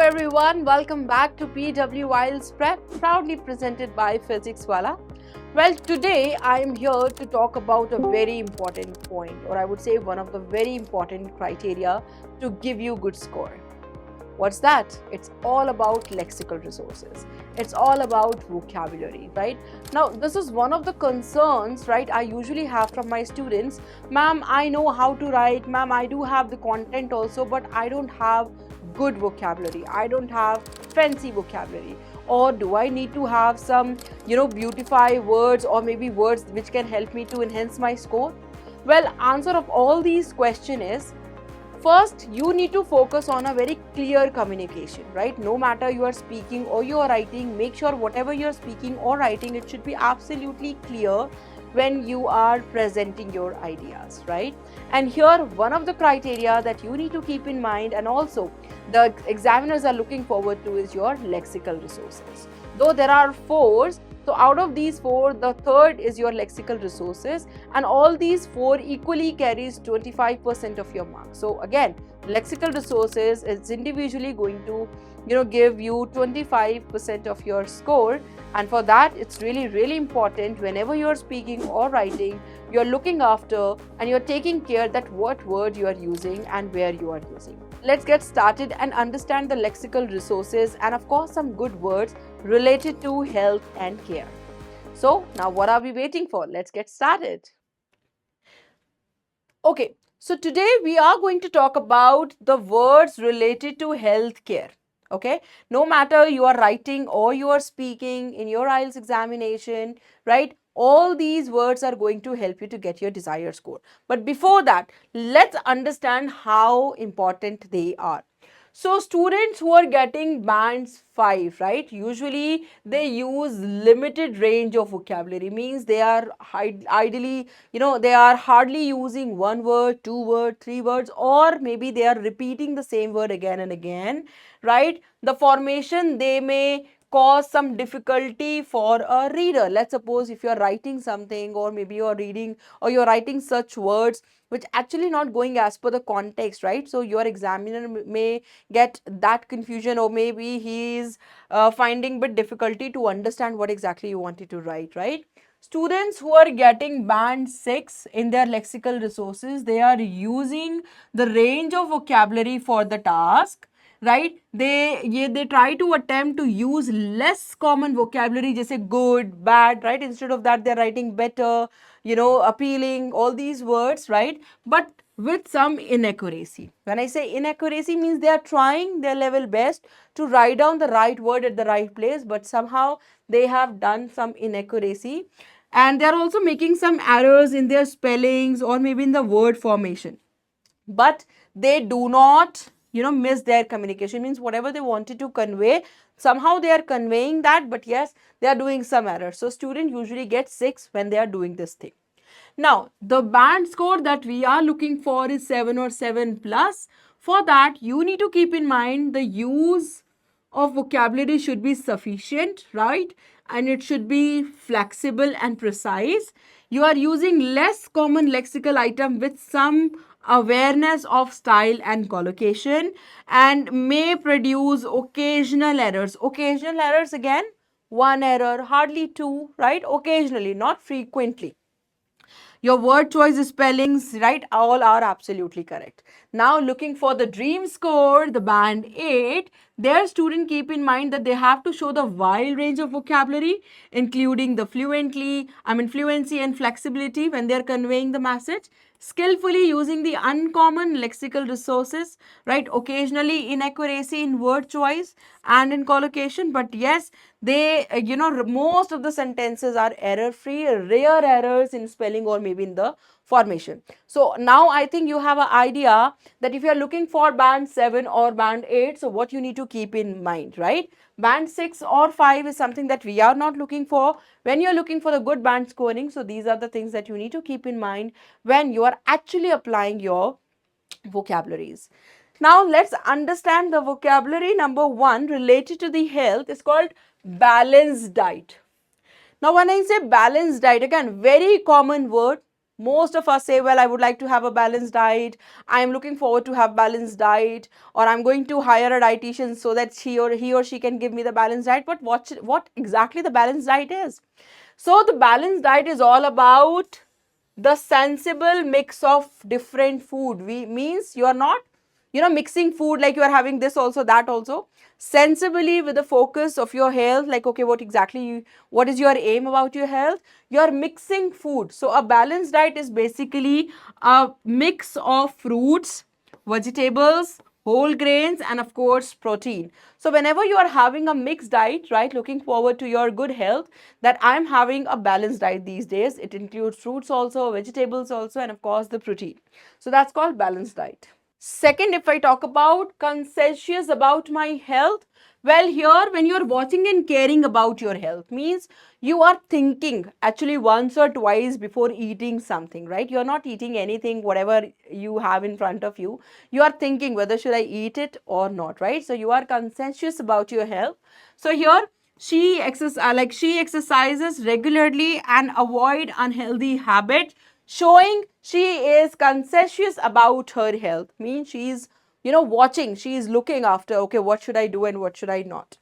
everyone, welcome back to PW Wiles Prep, proudly presented by Physics Wala. Well, today I am here to talk about a very important point, or I would say one of the very important criteria to give you good score. What's that? It's all about lexical resources. It's all about vocabulary, right? Now, this is one of the concerns, right, I usually have from my students. Ma'am, I know how to write. Ma'am, I do have the content also, but I don't have good vocabulary. I don't have fancy vocabulary. Or do I need to have some, beautify words or maybe words which can help me to enhance my score? Well, answer of all these questions is, first, you need to focus on a very clear communication, right? No matter you are speaking or you are writing, make sure whatever you are speaking or writing, it should be absolutely clear when you are presenting your ideas, right? And here, one of the criteria that you need to keep in mind, and also the examiners are looking forward to, is your lexical resources. Though there are four, so out of these four, the third is your lexical resources, and all these four equally carries 25% of your marks. So again, lexical resources is individually going to give you 25% of your score, and for that it's really important whenever you're speaking or writing, you're looking after and you're taking care that what word you are using and where you are using. Let's get started and understand the lexical resources and of course some good words related to health and care. So now what are we waiting for? Let's get started. Okay, so today we are going to talk about the words related to health care. Okay, no matter you are writing or you are speaking in your IELTS examination, right? All these words are going to help you to get your desired score. But before that, let's understand how important they are. So students who are getting bands 5, right, usually they use limited range of vocabulary, means they are ideally, they are hardly using one word, two word, three words, or maybe they are repeating the same word again and again, right? The formation, they may cause some difficulty for a reader. Let's suppose if you're writing something, or maybe you're reading or you're writing such words which actually not going as per the context, right? So your examiner may get that confusion, or maybe he is finding bit difficulty to understand what exactly you wanted to write, right? Students who are getting band 6 in their lexical resources, they are using the range of vocabulary for the task, right? They try to attempt to use less common vocabulary, just good, bad, right? Instead of that, they're writing better, appealing, all these words, right? But with some inaccuracy. When I say inaccuracy, means they are trying their level best to write down the right word at the right place, but somehow they have done some inaccuracy, and they are also making some errors in their spellings or maybe in the word formation. But they do not miss their communication, means whatever they wanted to convey, somehow they are conveying that, but yes, they are doing some errors. So student usually gets 6 when they are doing this thing. Now, the band score that we are looking for is 7 or 7 plus. For that, you need to keep in mind the use of vocabulary should be sufficient, right? And it should be flexible and precise. You are using less common lexical item with some awareness of style and collocation, and may produce occasional errors. Occasional errors, again, one error, hardly two, right? Occasionally, not frequently. Your word choice, spellings, right, all are absolutely correct. Now, looking for the dream score, the band 8, their student keep in mind that they have to show the wide range of vocabulary, including the fluency and flexibility when they're conveying the message, skillfully using the uncommon lexical resources, right? Occasionally inaccuracy in word choice and in collocation, but yes, they, most of the sentences are error free, rare errors in spelling or maybe in the formation. So now I think you have an idea that if you are looking for band 7 or band 8, so what you need to keep in mind, right? Band 6 or 5 is something that we are not looking for when you're looking for the good band scoring. So these are the things that you need to keep in mind when you are actually applying your vocabularies. Now let's understand the vocabulary number 1 related to the health is called balanced diet. Now when I say balanced diet, again, very common word, Most of us say, well, I would like to have a balanced diet. I am looking forward to have balanced diet, or I'm going to hire a dietitian so that he or she can give me the balanced diet. But what exactly the balanced diet is? So the balanced diet is all about the sensible mix of different food. We means you are not, mixing food like you are having this also, that also. Sensibly, with the focus of your health, like, okay, what is your aim about your health? You are mixing food. So a balanced diet is basically a mix of fruits, vegetables, whole grains, and of course protein. So whenever you are having a mixed diet, right, looking forward to your good health, that I'm having a balanced diet these days. It includes fruits also, vegetables also, and of course the protein. So that's called balanced diet. Second, if I talk about conscientious about my health, well, here when you're watching and caring about your health means you are thinking actually once or twice before eating something, right? You're not eating anything, whatever you have in front of you. You are thinking whether should I eat it or not, right? So you are conscientious about your health. So here she exercises regularly and avoid unhealthy habits, showing she is conscientious about her health. Means she's, watching, she is looking after, okay, what should I do and what should I not.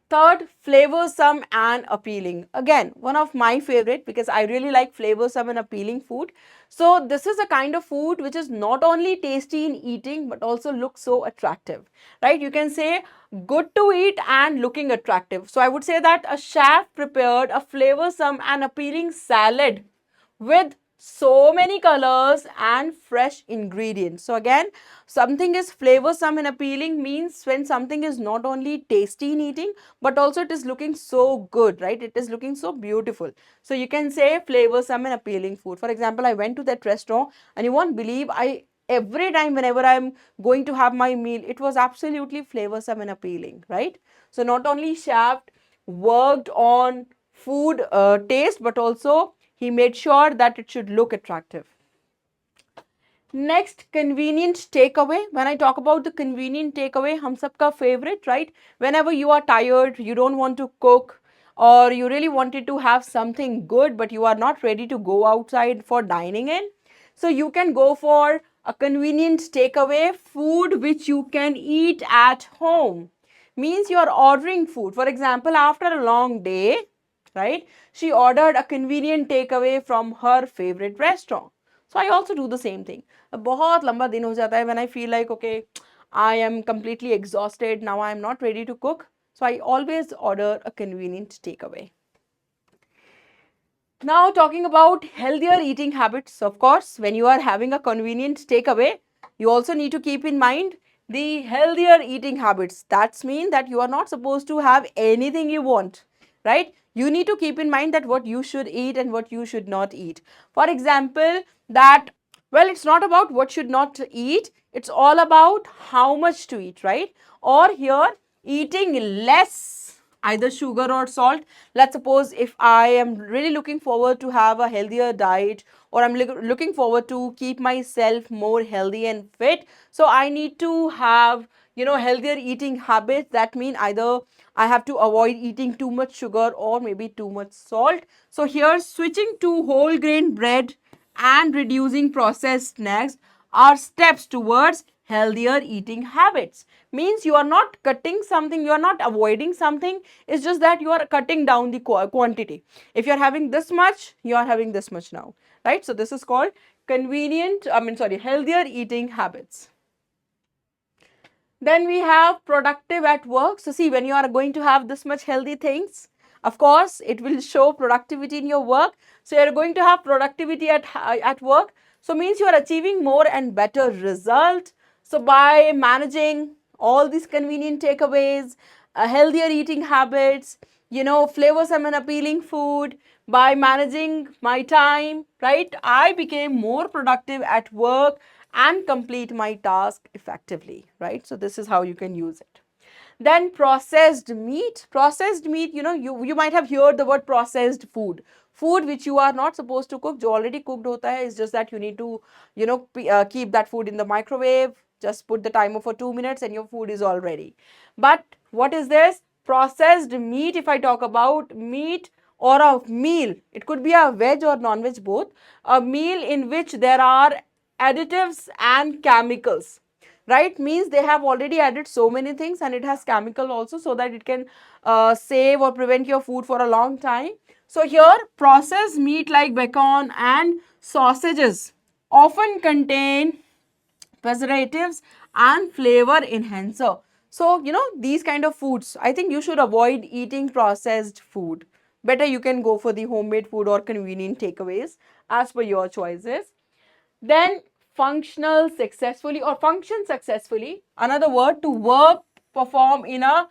Third, flavorsome and appealing. Again, one of my favorite because I really like flavorsome and appealing food. So this is a kind of food which is not only tasty in eating but also looks so attractive, right? You can say good to eat and looking attractive. So I would say that a chef prepared a flavorsome and appealing salad with so many colors and fresh ingredients. So again, something is flavorsome and appealing means when something is not only tasty in eating but also it is looking so good, right? It is looking so beautiful. So you can say flavorsome and appealing food. For example, I went to that restaurant and you won't believe, I every time whenever I'm going to have my meal, it was absolutely flavorsome and appealing, right? So not only chef worked on food taste but also he made sure that it should look attractive. Next, convenient takeaway. When I talk about the convenient takeaway, hum sabka favorite, right? Whenever you are tired, you don't want to cook, or you really wanted to have something good, but you are not ready to go outside for dining in. So you can go for a convenient takeaway food which you can eat at home. Means you are ordering food. For example, after a long day, right? She ordered a convenient takeaway from her favorite restaurant. So I also do the same thing. बहुत लंबा दिन हो जाता है when I feel like, okay, I am completely exhausted. Now I am not ready to cook. So I always order a convenient takeaway. Now talking about healthier eating habits, of course, when you are having a convenient takeaway, you also need to keep in mind the healthier eating habits. That's mean that you are not supposed to have anything you want, right? You need to keep in mind that what you should eat and what you should not eat. For example, that, well, it's not about what should not eat, it's all about how much to eat, right? Or here, eating less either sugar or salt. Let's suppose if I am really looking forward to have a healthier diet, or I'm looking forward to keep myself more healthy and fit, so I need to have, healthier eating habits. That mean either I have to avoid eating too much sugar or maybe too much salt. So here, switching to whole grain bread and reducing processed snacks are steps towards healthier eating habits. Means you are not cutting something, you are not avoiding something, it's just that you are cutting down the quantity. If you are having this much, you are having this much now, right? So this is called healthier eating habits. Then we have productive at work. So see, when you are going to have this much healthy things, of course, it will show productivity in your work. So you're going to have productivity at work. So means you are achieving more and better result. So by managing all these convenient takeaways, healthier eating habits, flavorsome and appealing food, by managing my time, right? I became more productive at work and complete my task effectively, right? So this is how you can use it. Then processed meat. Processed meat, you might have heard the word processed food. Food which you are not supposed to cook, जो already cooked होता है, is just that you need to, keep that food in the microwave, just put the timer for 2 minutes and your food is all ready. But what is this? Processed meat, if I talk about meat or a meal, it could be a veg or non-veg both, a meal in which there are additives and chemicals, right? Means they have already added so many things and it has chemical also so that it can save or prevent your food for a long time. So here processed meat like bacon and sausages often contain preservatives and flavor enhancer. So, these kind of foods, I think you should avoid eating processed food. Better you can go for the homemade food or convenient takeaways as per your choices. Then functional successfully or function successfully, another word, to work, perform in a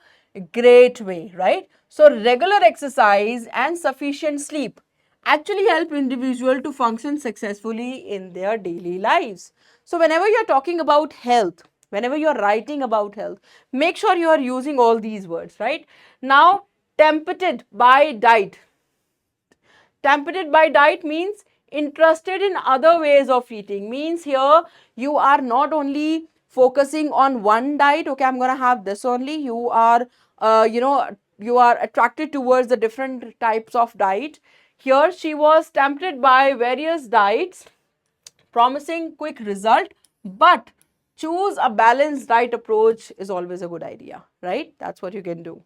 great way, right? So regular exercise and sufficient sleep actually help individual to function successfully in their daily lives. So whenever you're talking about health, whenever you're writing about health, make sure you are using all these words, right? Now, tempted by diet. Tempted by diet means interested in other ways of eating. Means here you are not only focusing on one diet, okay, I'm going to have this only. You are, you are attracted towards the different types of diet. Here she was tempted by various diets promising quick result, but choose a balanced diet approach is always a good idea, right? That's what you can do.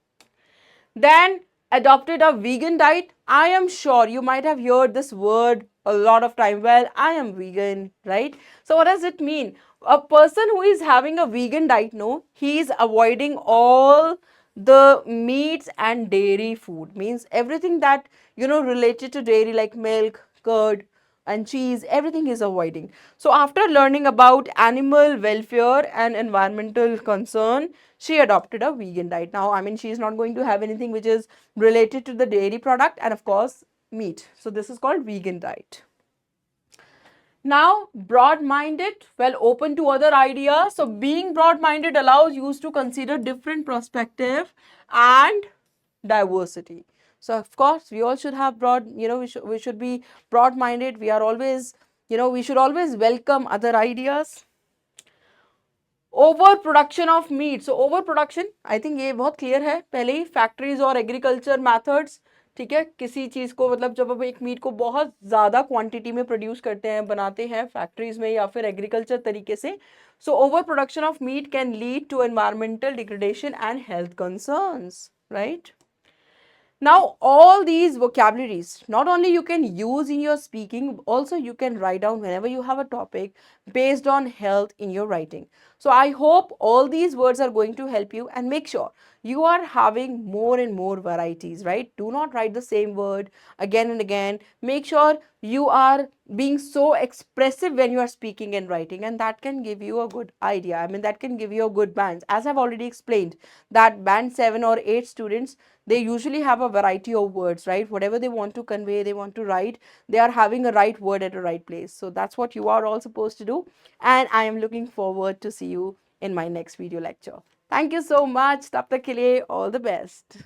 Then adopted a vegan diet. I am sure you might have heard this word a lot of time. Well, I am vegan, right? So what does it mean? A person who is having a vegan diet, no, he is avoiding all the meats and dairy food. Means everything that, related to dairy like milk, curd, and cheese, everything is avoiding. So after learning about animal welfare and environmental concern, she adopted a vegan diet. Now, I mean, she is not going to have anything which is related to the dairy product and of course meat. So this is called vegan diet. Now, broad-minded, well, open to other ideas. So being broad-minded allows you to consider different perspective and diversity. So of course, we all should have broad, we should be broad-minded. We are always, we should always welcome other ideas. Over production of meet. So over production, I think ये बहुत clear है पहले ही. Factories और agriculture methods, ठीक है, किसी चीज़ को मतलब जब आप एक मीट को बहुत ज़्यादा क्वांटिटी में प्रोड्यूस करते हैं, बनाते हैं फैक्ट्रीज में या फिर एग्रीकल्चर तरीके से, so over production of meat can lead to environmental degradation and health concerns, right? Now, all these vocabularies, not only you can use in your speaking, also you can write down whenever you have a topic based on health in your writing. So, I hope all these words are going to help you, and make sure you are having more and more varieties, right? Do not write the same word again and again. Make sure you are being so expressive when you are speaking and writing, and that can give you a good idea. I mean, that can give you a good band. As I've already explained, that band 7 or 8 students, they usually have a variety of words, right? Whatever they want to convey, they want to write, they are having a right word at a right place. So that's what you are all supposed to do. And I am looking forward to see you in my next video lecture. Thank you so much. Tab tak ke liye, all the best.